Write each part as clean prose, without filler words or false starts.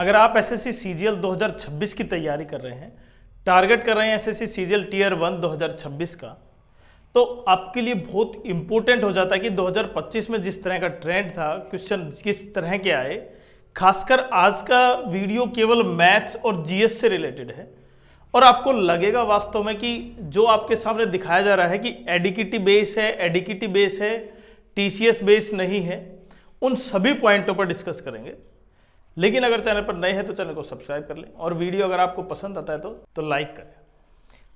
अगर आप SSC CGL 2026 की तैयारी कर रहे हैं, टारगेट कर रहे हैं एसएससी सीजीएल टीयर 1 2026 का, तो आपके लिए बहुत इंपॉर्टेंट हो जाता है कि 2025 में जिस तरह का ट्रेंड था, क्वेश्चन किस तरह के आए। खासकर आज का वीडियो केवल मैथ्स और जीएस से रिलेटेड है और आपको लगेगा वास्तव में कि जो आपके सामने दिखाया जा रहा है कि एडिकिटी बेस है, टीसीएस बेस नहीं है, उन सभी पॉइंटों पर डिस्कस करेंगे। लेकिन अगर चैनल पर नए हैं तो चैनल को सब्सक्राइब कर लें और वीडियो अगर आपको पसंद आता है तो लाइक करें।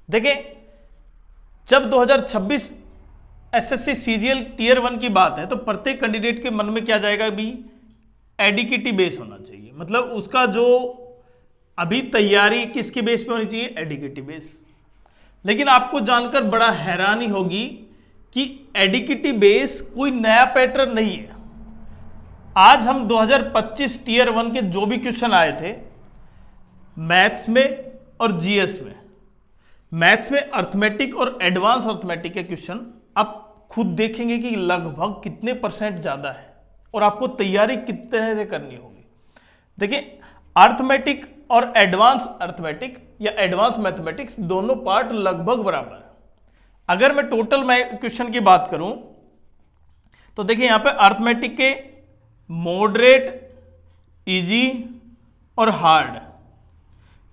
देखें, जब 2026 एसएससी सीजीएल टीयर 1 की बात है तो प्रत्येक कैंडिडेट के मन में क्या जाएगा भी, एडिकिटी बेस होना चाहिए। मतलब उसका जो अभी तैयारी किसके बेस पे होनी चाहिए, एडिकिटी बेस। लेकिन आपको जानकर बड़ा हैरानी होगी कि एडिकिटी बेस कोई नया पैटर्न नहीं है। आज हम 2025 टीयर 1 के जो भी क्वेश्चन आए थे मैथ्स में और जीएस में, मैथ्स में अर्थमेटिक और एडवांस अर्थमेटिक के क्वेश्चन आप खुद देखेंगे कि लगभग कितने परसेंट ज्यादा है और आपको तैयारी कितने तरह से करनी होगी। देखिए, अर्थमेटिक और एडवांस अर्थमेटिक या एडवांस मैथमेटिक्स दोनों पार्ट लगभग बराबर है। अगर मैं टोटल क्वेश्चन की बात करूं तो देखिए यहां पे अर्थमेटिक के मॉडरेट, इजी और हार्ड,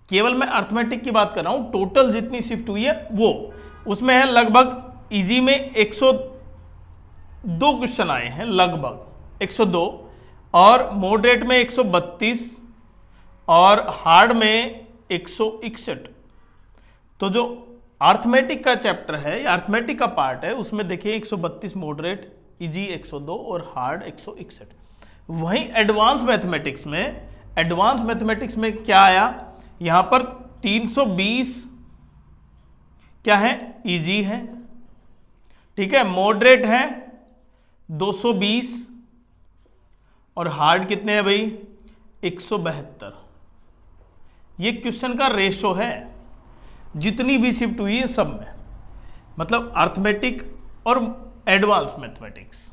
केवल मैं अर्थमेटिक की बात कर रहा हूं। टोटल जितनी शिफ्ट हुई है वो उसमें है लगभग इजी में 102 क्वेश्चन आए हैं, लगभग 102, और मॉडरेट में 132 और हार्ड में 161। तो जो अर्थमेटिक का चैप्टर है या अर्थमेटिक का पार्ट है उसमें देखिए 132 मॉडरेट, इजी 102 और हार्ड 161। वहीं एडवांस मैथमेटिक्स में क्या आया, यहां पर 320 क्या है, इजी है, ठीक है, मॉडरेट है 220 और हार्ड कितने हैं भाई, 172। ये क्वेश्चन का रेशो है जितनी भी शिफ्ट हुई है सब में, मतलब अर्थमेटिक और एडवांस मैथमेटिक्स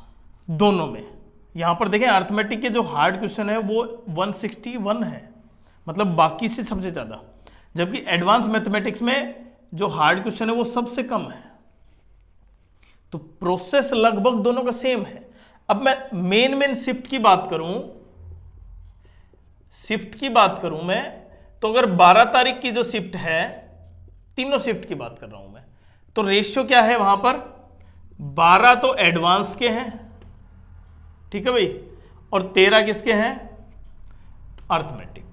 दोनों में। यहां पर देखें अर्थमेटिक के जो हार्ड क्वेश्चन है वो 161 है, मतलब बाकी से सबसे ज्यादा, जबकि एडवांस मैथमेटिक्स में जो हार्ड क्वेश्चन है वो सबसे कम है। तो प्रोसेस लगभग दोनों का सेम है। अब मैं मेन शिफ्ट की बात करूं मैं, तो अगर 12 तारीख की जो शिफ्ट है, तीनों शिफ्ट की बात कर रहा हूं मैं, तो रेशियो क्या है वहां पर, 12 तो एडवांस के हैं, ठीक है भाई, और 13 किसके हैं, अर्थमेटिक।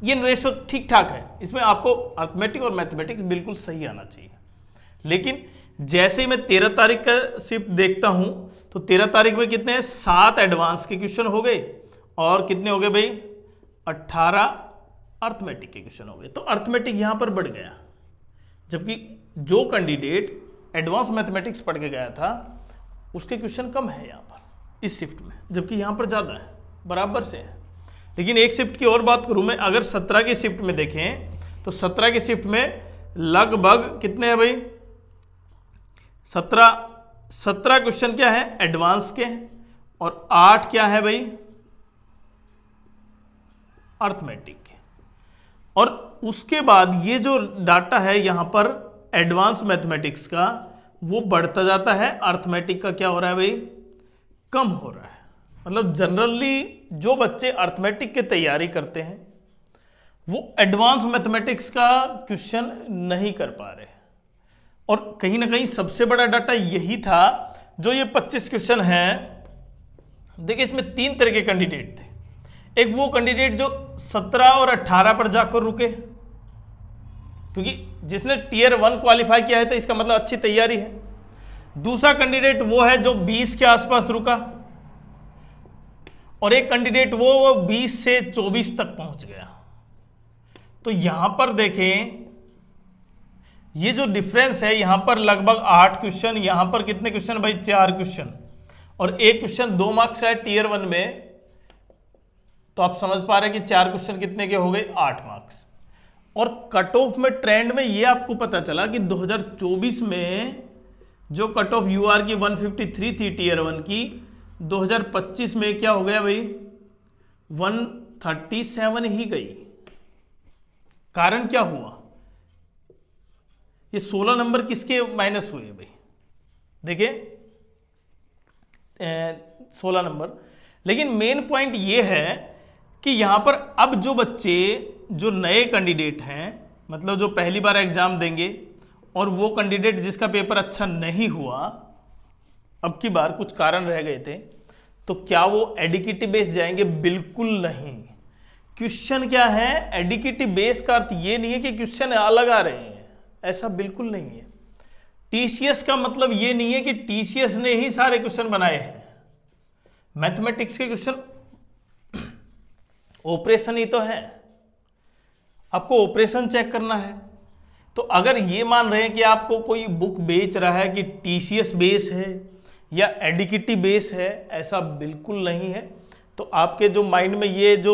ये रेशियो ठीक ठाक है, इसमें आपको अर्थमेटिक और मैथमेटिक्स बिल्कुल सही आना चाहिए। लेकिन जैसे ही मैं 13 तारीख का शिफ्ट देखता हूं तो 13 तारीख में कितने हैं, 7 एडवांस के क्वेश्चन हो गए और कितने हो गए भाई, 18 अर्थमेटिक के क्वेश्चन हो गए। तो अर्थमेटिक यहां पर बढ़ गया, जबकि जो कैंडिडेट एडवांस मैथमेटिक्स पढ़ के गया था उसके क्वेश्चन कम है यहां पर इस शिफ्ट में, जबकि यहां पर ज्यादा है, बराबर से है। लेकिन एक शिफ्ट की और बात करूं मैं, अगर 17 की शिफ्ट में देखें तो 17 की शिफ्ट में लगभग कितने हैं भाई, 17 क्वेश्चन क्या है, एडवांस के, और 8 क्या है भाई, अर्थमेटिक के। और उसके बाद ये जो डाटा है यहां पर एडवांस मैथमेटिक्स का वो बढ़ता जाता है, अर्थमेटिक का क्या हो रहा है भाई, कम हो रहा है। मतलब जनरली जो बच्चे अर्थमेटिक की तैयारी करते हैं वो एडवांस मैथमेटिक्स का क्वेश्चन नहीं कर पा रहे, और कहीं ना कहीं सबसे बड़ा डाटा यही था। जो ये 25 क्वेश्चन हैं, देखिए इसमें 3 तरह के कैंडिडेट थे। एक वो कैंडिडेट जो 17 और 18 पर जाकर रुके, क्योंकि जिसने टीयर 1 क्वालिफाई किया है तो इसका मतलब अच्छी तैयारी है। दूसरा कैंडिडेट वो है जो 20 के आसपास रुका, और एक कैंडिडेट वो 20 से 24 तक पहुंच गया। तो यहां पर देखें ये जो डिफरेंस है, यहां पर लगभग 8 क्वेश्चन, यहां पर कितने क्वेश्चन भाई, 4 क्वेश्चन, और एक क्वेश्चन 2 मार्क्स का है टीयर 1 में। तो आप समझ पा रहे हैं कि 4 क्वेश्चन कितने के हो गए, 8 मार्क्स। और कट ऑफ में ट्रेंड में ये आपको पता चला कि 2024 में जो कट ऑफ यूआर की 153 थी टीयर 1 की, 2025 में क्या हो गया भाई, 137 ही गई। कारण क्या हुआ, ये 16 नंबर किसके माइनस हुए भाई, देखिए 16 नंबर। लेकिन मेन पॉइंट ये है कि यहां पर अब जो बच्चे जो नए कैंडिडेट हैं, मतलब जो पहली बार एग्जाम देंगे, और वो कैंडिडेट जिसका पेपर अच्छा नहीं हुआ, अब की बार कुछ कारण रह गए थे, तो क्या वो एडिक्टिव बेस जाएंगे? बिल्कुल नहीं। क्वेश्चन क्या है, एडिक्टिव बेस का अर्थ ये नहीं है कि क्वेश्चन अलग आ रहे हैं, ऐसा बिल्कुल नहीं है। टीसीएस का मतलब ये नहीं है कि टीसीएस ने ही सारे क्वेश्चन बनाए हैं। मैथमेटिक्स के क्वेश्चन ऑपरेशन ही तो है, आपको ऑपरेशन चेक करना है। तो अगर ये मान रहे हैं कि आपको कोई बुक बेच रहा है कि टीसीएस बेस है या एडिक्टिव बेस है, ऐसा बिल्कुल नहीं है। तो आपके जो माइंड में ये जो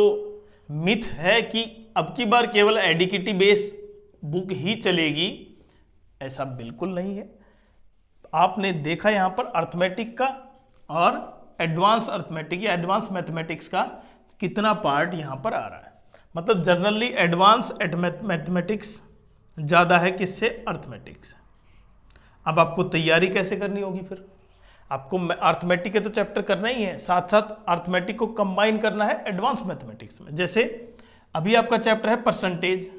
मिथ है कि अब की बार केवल एडिक्टिव बेस बुक ही चलेगी, ऐसा बिल्कुल नहीं है। आपने देखा यहां पर अर्थमेटिक का और एडवांस अर्थमेटिक या एडवांस मैथमेटिक्स का कितना पार्ट यहां पर आ रहा है। मतलब जनरली एडवांस मैथमेटिक्स ज़्यादा है किससे, अर्थमेटिक्स। अब आपको तैयारी कैसे करनी होगी फिर, आपको अर्थमेटिक के तो चैप्टर करना ही है, साथ साथ अर्थमेटिक को कंबाइन करना है एडवांस मैथमेटिक्स में। जैसे अभी आपका चैप्टर है परसेंटेज,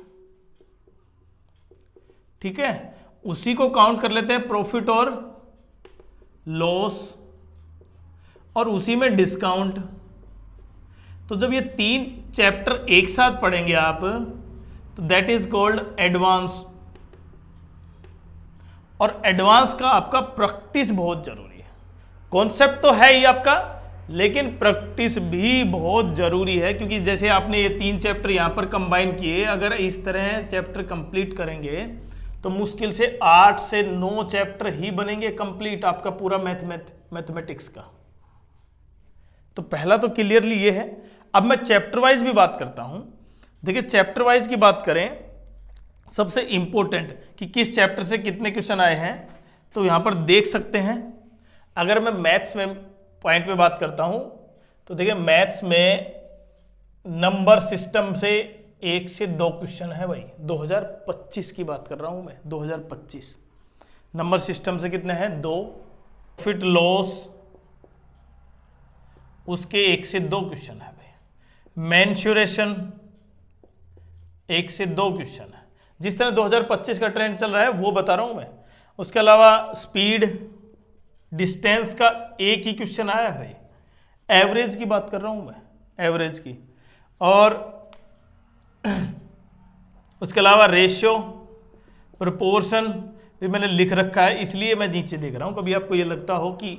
ठीक है, उसी को काउंट कर लेते हैं प्रॉफिट और लॉस, और उसी में डिस्काउंट। तो जब ये तीन चैप्टर एक साथ पढ़ेंगे आप, तो दैट इज कॉल्ड एडवांस। और एडवांस का आपका प्रैक्टिस बहुत जरूरी है। कॉन्सेप्ट तो है ही आपका, लेकिन प्रैक्टिस भी बहुत जरूरी है, क्योंकि जैसे आपने ये तीन चैप्टर यहां पर कंबाइन किए, अगर इस तरह चैप्टर कंप्लीट करेंगे तो मुश्किल से 8 से 9 चैप्टर ही बनेंगे कंप्लीट आपका पूरा मैथमेटिक्स का। तो पहला तो क्लियरली ये है। अब मैं चैप्टर वाइज भी बात करता हूं। देखिए चैप्टर वाइज की बात करें, सबसे इंपॉर्टेंट कि किस चैप्टर से कितने क्वेश्चन आए हैं, तो यहां पर देख सकते हैं। अगर मैं मैथ्स में पॉइंट पे बात करता हूं, तो देखिए मैथ्स में नंबर सिस्टम से 1 से 2 क्वेश्चन है भाई। 2025 की बात कर रहा हूं मैं, 2025 नंबर सिस्टम से कितने हैं, 2। प्रॉफिट लॉस उसके 1 से 2 क्वेश्चन है भाई। मेंसुरेशन 1 से 2 क्वेश्चन है। जिस तरह 2025 का ट्रेंड चल रहा है वो बता रहा हूं मैं। उसके अलावा स्पीड डिस्टेंस का एक ही क्वेश्चन आया है भाई। एवरेज की बात कर रहा हूं मैं, एवरेज की। और उसके अलावा रेशियो, प्रोपोर्शन भी मैंने लिख रखा है, इसलिए मैं नीचे देख रहा हूं। कभी आपको ये लगता हो कि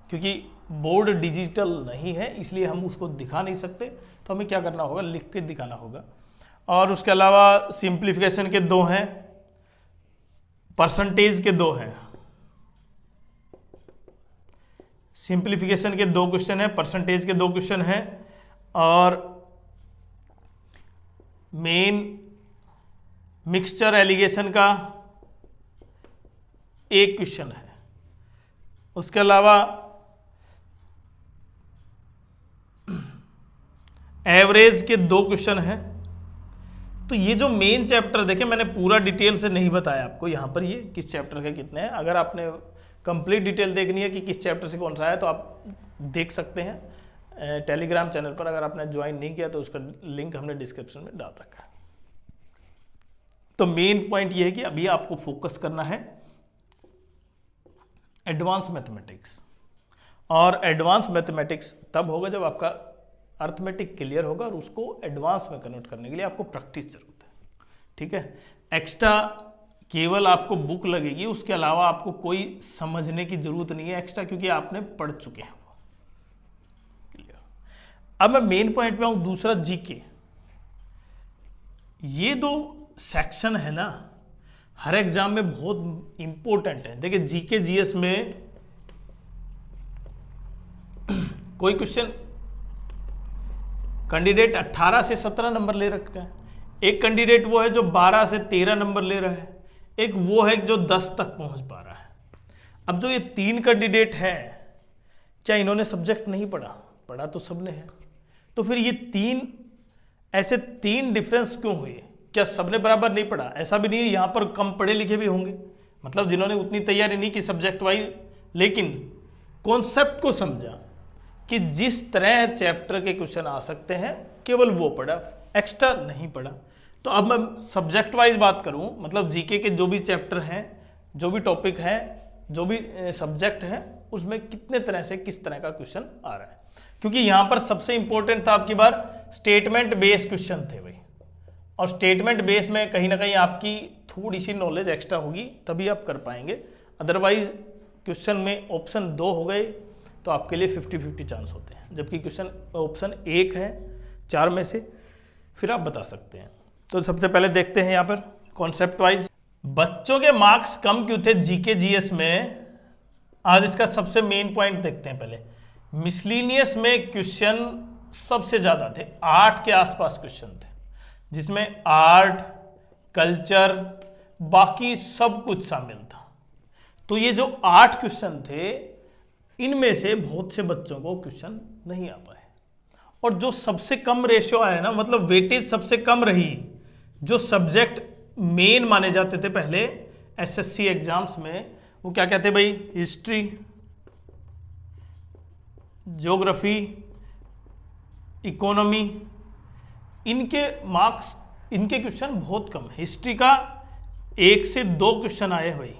क्योंकि बोर्ड डिजिटल नहीं है इसलिए हम उसको दिखा नहीं सकते, तो हमें क्या करना होगा, लिख के दिखाना होगा। और उसके अलावा सिंप्लीफिकेशन के 2 हैं, परसेंटेज के 2 हैं। सिंप्लीफिकेशन के 2 क्वेश्चन हैं, परसेंटेज के 2 क्वेश्चन हैं, और मेन मिक्सचर एलिगेशन का 1 क्वेश्चन है। उसके अलावा एवरेज के 2 क्वेश्चन हैं। तो ये जो मेन चैप्टर, देखें मैंने पूरा डिटेल से नहीं बताया आपको यहाँ पर ये किस चैप्टर के कितने हैं। अगर आपने कंप्लीट डिटेल देखनी है कि किस चैप्टर से कौन सा है, तो आप देख सकते हैं टेलीग्राम चैनल पर। अगर आपने ज्वाइन नहीं किया तो उसका लिंक हमने डिस्क्रिप्शन में डाल रखा है। तो मेन पॉइंट ये है कि अभी आपको फोकस करना है एडवांस मैथमेटिक्स, और एडवांस मैथमेटिक्स तब होगा जब आपका अर्थमेटिक क्लियर होगा, और उसको एडवांस में कन्वर्ट करने के लिए आपको प्रैक्टिस जरूरत है, ठीक है। एक्स्ट्रा केवल आपको बुक लगेगी, उसके अलावा आपको कोई समझने की जरूरत नहीं है एक्स्ट्रा, क्योंकि आपने पढ़ चुके हैं वो क्लियर। अब मैं मेन पॉइंट पे आऊं, दूसरा जीके। ये 2 सेक्शन है ना, हर एग्जाम में बहुत इंपॉर्टेंट है। देखिए जीके जीएस में कोई क्वेश्चन कैंडिडेट 18 से 17 नंबर ले रखा है, एक कैंडिडेट वो है जो 12 से 13 नंबर ले रहा है, एक वो है जो 10 तक पहुंच पा रहा है। अब जो ये 3 कैंडिडेट हैं, क्या इन्होंने सब्जेक्ट नहीं पढ़ा? पढ़ा तो सबने है। तो फिर ये ऐसे तीन डिफरेंस क्यों हुए? क्या सबने बराबर नहीं पढ़ा? ऐसा भी नहीं है, यहाँ पर कम पढ़े लिखे भी होंगे, मतलब जिन्होंने उतनी तैयारी नहीं की सब्जेक्ट वाइज, लेकिन कॉन्सेप्ट को समझा कि जिस तरह चैप्टर के क्वेश्चन आ सकते हैं केवल वो पढ़ा, एक्स्ट्रा नहीं पढ़ा। तो अब मैं सब्जेक्ट वाइज बात करूं, मतलब जीके के जो भी चैप्टर हैं, जो भी टॉपिक है, जो भी सब्जेक्ट है, उसमें कितने तरह से किस तरह का क्वेश्चन आ रहा है। क्योंकि यहाँ पर सबसे इंपॉर्टेंट था आपकी बार स्टेटमेंट बेस्ड क्वेश्चन थे भाई, और स्टेटमेंट बेस में कहीं ना कहीं आपकी थोड़ी सी नॉलेज एक्स्ट्रा होगी तभी आप कर पाएंगे। अदरवाइज क्वेश्चन में ऑप्शन 2 हो गए तो आपके लिए 50-50 चांस होते हैं, जबकि क्वेश्चन ऑप्शन 1 है 4 में से, फिर आप बता सकते हैं। तो सबसे पहले देखते हैं यहाँ पर कॉन्सेप्ट वाइज बच्चों के मार्क्स कम क्यों थे जीके जीएस में। आज इसका सबसे मेन पॉइंट देखते हैं। पहले मिसलिनियस में क्वेश्चन सबसे ज़्यादा थे, 8 के आसपास क्वेश्चन थे, जिसमें आर्ट, कल्चर, बाकी सब कुछ शामिल था। तो ये जो 8 क्वेश्चन थे, इनमें से बहुत से बच्चों को क्वेश्चन नहीं आ पाए, और जो सबसे कम रेशियो आया ना, मतलब वेटेज सबसे कम रही, जो सब्जेक्ट मेन माने जाते थे पहले एसएससी एग्जाम्स में, वो क्या कहते भाई, हिस्ट्री, ज्योग्राफी, इकोनॉमी, इनके मार्क्स, इनके क्वेश्चन बहुत कम है। हिस्ट्री का 1 से 2 क्वेश्चन आए भाई,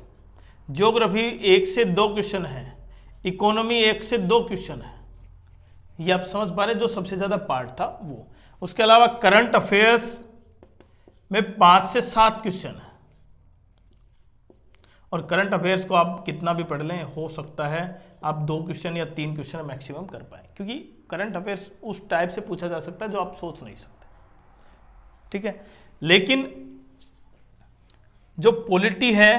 ज्योग्राफी 1 से 2 क्वेश्चन है, इकोनॉमी 1 से 2 क्वेश्चन है। ये आप समझ पा रहे, जो सबसे ज्यादा पार्ट था वो। उसके अलावा करंट अफेयर्स में 5 से 7 क्वेश्चन है, और करंट अफेयर्स को आप कितना भी पढ़ लें, हो सकता है आप 2 क्वेश्चन या 3 क्वेश्चन मैक्सिमम कर पाए, क्योंकि करंट अफेयर्स उस टाइप से पूछा जा सकता है जो आप सोच नहीं सकते, ठीक है। लेकिन जो पॉलिटी है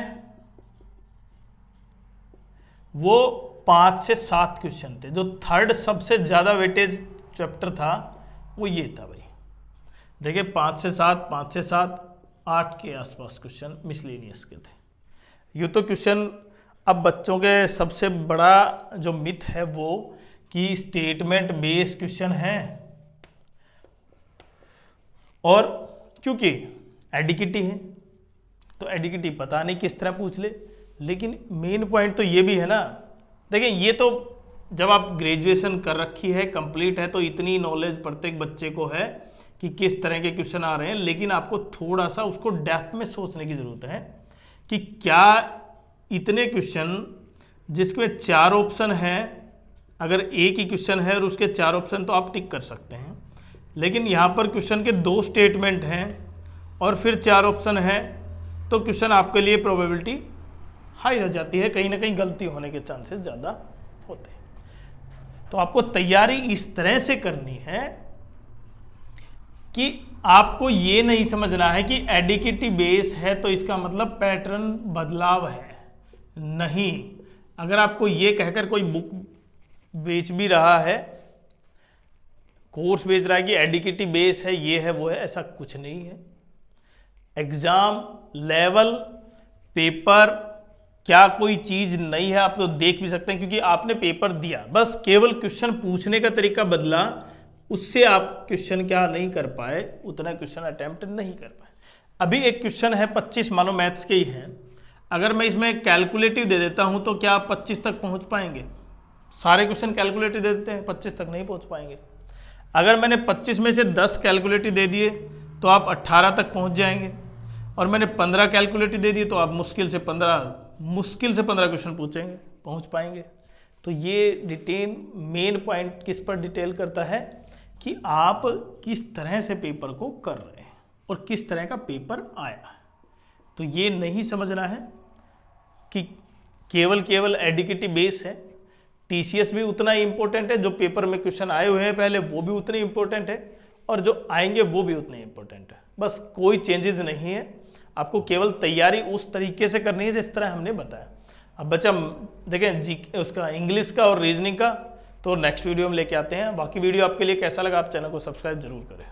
वो 5 से 7 क्वेश्चन थे। जो थर्ड सबसे ज्यादा वेटेज चैप्टर था वो ये था भाई, देखिए 5 से 7, 5 से 7, 8 के आसपास क्वेश्चन मिसलेनियस के थे। ये तो क्वेश्चन, अब बच्चों के सबसे बड़ा जो मिथ है वो कि स्टेटमेंट बेस्ड क्वेश्चन है, और क्योंकि एडिकिटी है तो एडिकिटी पता नहीं किस तरह पूछ ले। लेकिन मेन पॉइंट तो ये भी है ना, देखिए ये तो जब आप ग्रेजुएशन कर रखी है, कंप्लीट है, तो इतनी नॉलेज प्रत्येक बच्चे को है कि किस तरह के क्वेश्चन आ रहे हैं, लेकिन आपको थोड़ा सा उसको डेप्थ में सोचने की जरूरत है कि क्या इतने क्वेश्चन जिसमें 4 ऑप्शन हैं, अगर एक ही क्वेश्चन है और उसके 4 ऑप्शन तो आप टिक कर सकते हैं, लेकिन यहाँ पर क्वेश्चन के 2 स्टेटमेंट हैं और फिर 4 ऑप्शन हैं, तो क्वेश्चन आपके लिए प्रोबेबिलिटी हाई रह जाती है, कहीं ना कहीं गलती होने के चांसेस ज़्यादा होते हैं। तो आपको तैयारी इस तरह से करनी है कि आपको ये नहीं समझना है कि एडिकिटी बेस है तो इसका मतलब पैटर्न बदलाव है, नहीं। अगर आपको ये कहकर कोई बुक बेच भी रहा है, कोर्स बेच रहा है कि एडिकिटी बेस है, ये है वो है, ऐसा कुछ नहीं है। एग्जाम लेवल पेपर क्या कोई चीज नहीं है, आप तो देख भी सकते हैं, क्योंकि आपने पेपर दिया, बस केवल क्वेश्चन पूछने का तरीका बदला, उससे आप क्वेश्चन क्या नहीं कर पाए, उतना क्वेश्चन अटेम्प्ट नहीं कर पाए। अभी एक क्वेश्चन है 25, मानो मैथ्स के ही हैं, अगर मैं इसमें कैलकुलेटिव दे देता हूं तो क्या आप 25 तक पहुंच पाएंगे? सारे क्वेश्चन कैलकुलेटिव दे देते हैं, 25 तक नहीं पहुंच पाएंगे। अगर मैंने 25 में से 10 कैलकुलेटिव दे दिए तो आप 18 तक पहुंच जाएंगे, और मैंने 15 कैलकुलेटिव दे दिए तो आप मुश्किल से 15 क्वेश्चन पूछेंगे, पहुंच पाएंगे। तो ये डिटेल मेन पॉइंट किस पर डिटेल करता है कि आप किस तरह से पेपर को कर रहे हैं और किस तरह का पेपर आया है। तो ये नहीं समझना है कि केवल एडिकिटी बेस है, टीसीएस भी उतना ही इंपॉर्टेंट है, जो पेपर में क्वेश्चन आए हुए हैं पहले वो भी उतने इंपॉर्टेंट है, और जो आएंगे वो भी उतने इंपॉर्टेंट है। बस कोई चेंजेस नहीं है, आपको केवल तैयारी उस तरीके से करनी है जिस तरह हमने बताया। अब बच्चा देखें उसका इंग्लिश का और रीजनिंग का तो नेक्स्ट वीडियो में लेके आते हैं। बाकी वीडियो आपके लिए कैसा लगा, आप चैनल को सब्सक्राइब जरूर करें।